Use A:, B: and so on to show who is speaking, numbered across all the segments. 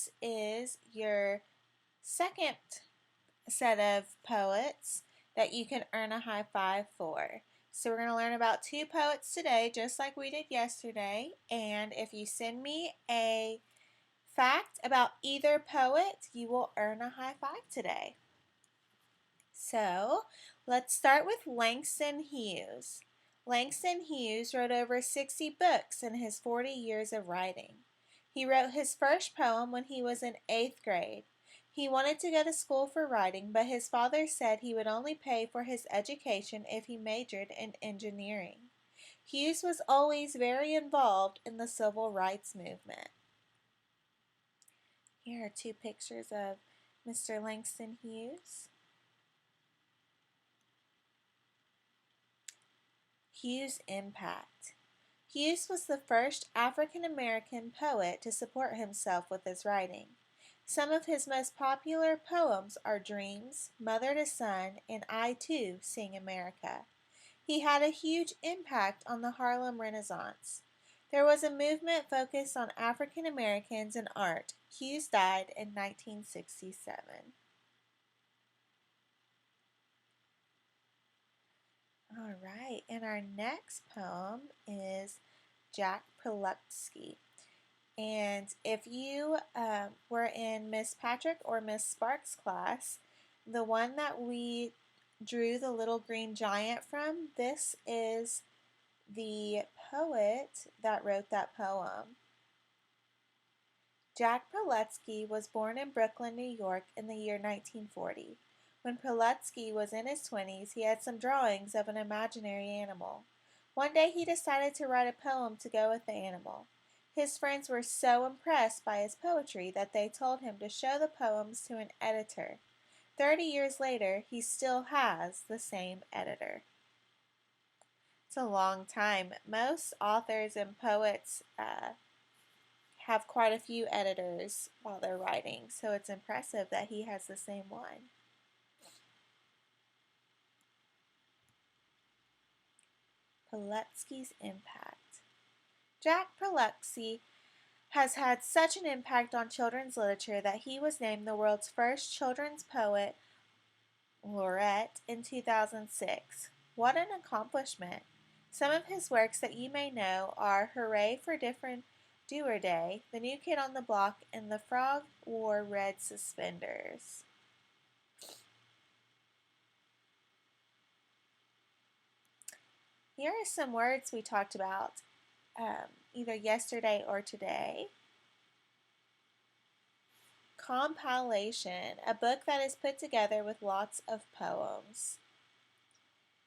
A: this is your second set of poets that you can earn a high five for. So we're going to learn about two poets today, just like we did yesterday. And if you send me a fact about either poet, you will earn a high five today. So let's start with Langston Hughes. Langston Hughes wrote over 60 books in his 40 years of writing. He wrote his first poem when he was in 8th grade. He wanted to go to school for writing, but his father said he would only pay for his education if he majored in engineering. Hughes was always very involved in the civil rights movement. Here are two pictures of Mr. Langston Hughes. Hughes' impact. Hughes was the first African American poet to support himself with his writing. Some of his most popular poems are Dreams, Mother to Son, and I Too Sing America. He had a huge impact on the Harlem Renaissance. There was a movement focused on African Americans in art. Hughes died in 1967. All right, and our next poem is Jack Prelutsky. And if you were in Miss Patrick or Miss Sparks' class, the one that we drew the little green giant from, this is the poet that wrote that poem. Jack Prelutsky was born in Brooklyn, New York in the year 1940. When Prelutsky was in his 20s, he had some drawings of an imaginary animal. One day he decided to write a poem to go with the animal. His friends were so impressed by his poetry that they told him to show the poems to an editor. 30 years later, he still has the same editor. It's a long time. Most authors and poets have quite a few editors while they're writing, so it's impressive that he has the same one. Prelutsky's impact. Jack Prelutsky has had such an impact on children's literature that he was named the world's first children's poet laureate in 2006. What an accomplishment! Some of his works that you may know are Hooray for Different Doer Day, The New Kid on the Block, and The Frog Wore Red Suspenders. Here are some words we talked about either yesterday or today. Compilation, a book that is put together with lots of poems.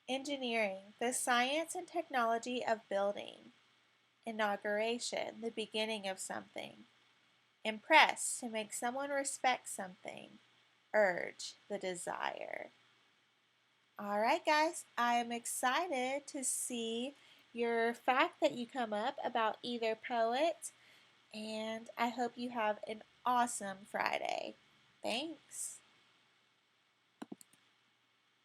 A: Engineering, the science and technology of building. Inauguration, the beginning of something. Impress, to make someone respect something. Urge, the desire. Alright guys, I am excited to see your fact that you come up about either poet, and I hope you have an awesome Friday. Thanks.